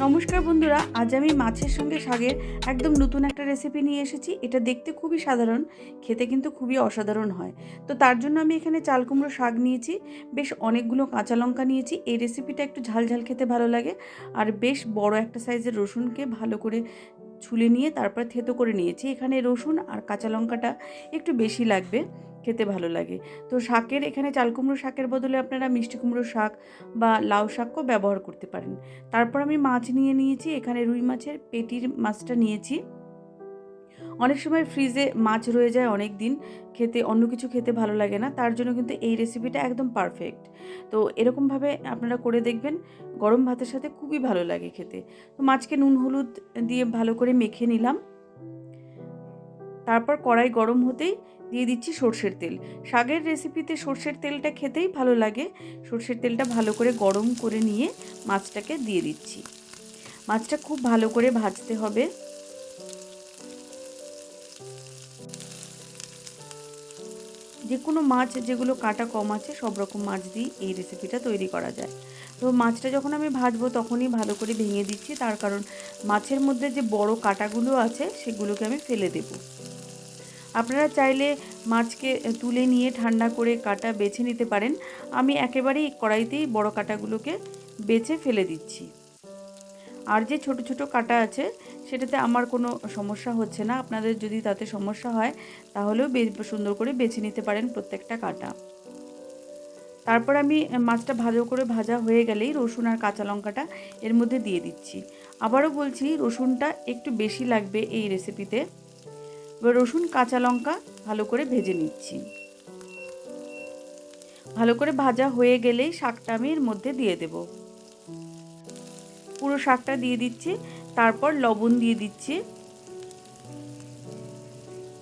নমস্কার বন্ধুরা, আজ আমি মাছের সঙ্গে শাকের একদম নতুন একটা রেসিপি নিয়ে এসেছি। এটা দেখতে খুবই সাধারণ, খেতে কিন্তু খুবই অসাধারণ হয়। তো তার জন্য আমি এখানে চাল কুমড়ো শাক নিয়েছি, বেশ অনেকগুলো কাঁচা লঙ্কা নিয়েছি। এই রেসিপিটা একটু ঝাল ঝাল খেতে ভালো লাগে। আর বেশ বড় একটা সাইজের রসুনকে ভালো করে ছুলে নিয়ে তারপর থেতো করে নিয়েছি। এখানে রসুন আর কাঁচা লঙ্কাটা একটু বেশি লাগবে, খেতে ভালো লাগে। তো শাকের এখানে চাল কুমড়ো শাকের বদলে আপনারা মিষ্টি কুমড়ো শাক বা লাউ শাকও ব্যবহার করতে পারেন। তারপর আমি মাছ নিয়ে নিয়েছি, এখানে রুই মাছের পেটির মাছটা নিয়েছি। অনেক সময় ফ্রিজে মাছ রয়ে যায় অনেক দিন, খেতে অন্য কিছু খেতে ভালো লাগে না, তার জন্য কিন্তু এই রেসিপিটা একদম পারফেক্ট। তো এরকমভাবে আপনারা করে দেখবেন, গরম ভাতের সাথে খুবই ভালো লাগে খেতে। তো মাছকে নুন হলুদ দিয়ে ভালো করে মেখে নিলাম। তারপর কড়াই গরম হতেই দিয়ে দিচ্ছি সর্ষের তেল। শাকের রেসিপিতে সর্ষের তেলটা খেতেই ভালো লাগে। সর্ষের তেলটা ভালো করে গরম করে নিয়ে মাছটাকে দিয়ে দিচ্ছি। মাছটা খুব ভালো করে ভাজতে হবে। যে কোনো মাছ যেগুলো কাটা কম আছে সব রকম মাছ দিয়ে এই রেসিপিটা তৈরি করা যায়। তো মাছটা যখন আমি ভাজবো তখনই ভালো করে ভেঙে দিচ্ছি, তার কারণ মাছের মধ্যে যে বড় কাঁটাগুলো আছে সেগুলোকে আমি ফেলে দেবো। আপনারা চাইলে মাছকে তুলে নিয়ে ঠান্ডা করে কাটা বেছে নিতে পারেন। আমি একেবারেই কড়াইতেই বড় কাটাগুলোকে বেছে ফেলে দিচ্ছি। আর যে ছোট ছোট কাটা আছে সেটাতে আমার কোনো সমস্যা হচ্ছে না। আপনাদের যদি তাতে সমস্যা হয় তাহলেও সুন্দর করে বেছে নিতে পারেন প্রত্যেকটা কাটা। তারপর আমি মাছটা ভালো করে ভাজা হয়ে গেলেই রসুন আর কাঁচা লঙ্কাটা এর মধ্যে দিয়ে দিচ্ছি। আবারও বলছি, রসুনটা একটু বেশি লাগবে এই রেসিপিতে। এবার রসুন কাঁচা লঙ্কা ভালো করে ভেজে নিচ্ছি। ভালো করে ভাজা হয়ে গেলেই শাকটা আমি এর মধ্যে দিয়ে দেব। পুরো শাকটা দিয়ে দিচ্ছি, তারপর লবণ দিয়ে দিচ্ছি।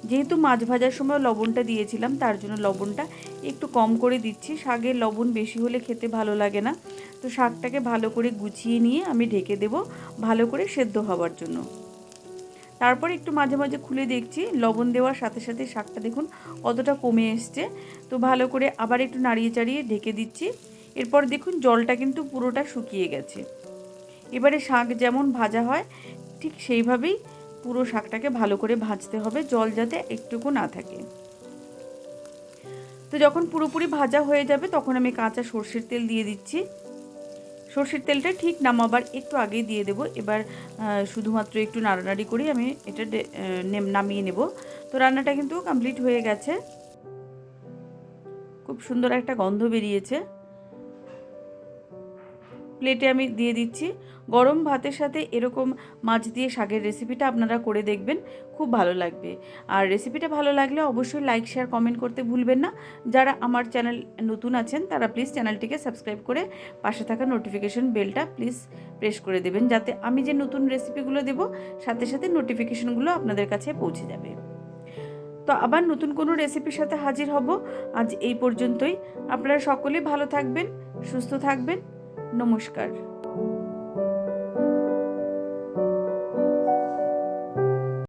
যেহেতু মাছ ভাজার সময় লবণটা দিয়েছিলাম, তার জন্য লবণটা একটু কম করে দিচ্ছি। শাকের লবণ বেশি হলে খেতে ভালো লাগে না। তো শাকটাকে ভালো করে গুছিয়ে নিয়ে আমি ঢেকে দেব ভালো করে সেদ্ধ হওয়ার জন্য। তারপর একটু মাঝে মাঝে খুলে দেখছি, লবণ দেওয়ার সাথে সাথে শাকটা দেখুন কতটা কমে এসছে। তো ভালো করে আবার একটু নাড়িয়ে চাড়িয়ে ঢেকে দিচ্ছি। এরপর দেখুন জলটা কিন্তু পুরোটা শুকিয়ে গেছে। এবারে শাক যেমন ভাজা হয় ঠিক সেইভাবেই পুরো শাকটাকে ভালো করে ভাজতে হবে, জল যাতে একটুকু না থাকে। তো যখন পুরোপুরি ভাজা হয়ে যাবে তখন আমি কাঁচা সর্ষের তেল দিয়ে দিচ্ছি। সর্ষের তেলটা ঠিক নামাবার একটু আগেই দিয়ে দেব। এবার শুধুমাত্র একটু নাড়ানাড়ি করেই আমি এটা নামিয়ে নেব। তো রান্নাটা কিন্তু কমপ্লিট হয়ে গেছে। খুব সুন্দর একটা গন্ধ বেরিয়েছে। প্লেটে আমি দিয়ে দিচ্ছি। গরম ভাতের সাথে এরকম মাছ দিয়ে শাকের রেসিপিটা আপনারা করে দেখবেন, খুব ভালো লাগবে। আর রেসিপিটা ভালো লাগলে অবশ্যই লাইক শেয়ার কমেন্ট করতে ভুলবেন না। যারা আমার চ্যানেল নতুন আছেন তারা প্লিজ চ্যানেলটিকে সাবস্ক্রাইব করে পাশে থাকা নোটিফিকেশন বেলটা প্লিজ প্রেস করে দেবেন, যাতে আমি যে নতুন রেসিপিগুলো দেব সাথে সাথে নোটিফিকেশনগুলো আপনাদের কাছে পৌঁছে যাবে। তো আবার নতুন কোনো রেসিপির সাথে হাজির হব। আজ এই পর্যন্তই। আপনারা সকলেই ভালো থাকবেন, সুস্থ থাকবেন। নমস্কার।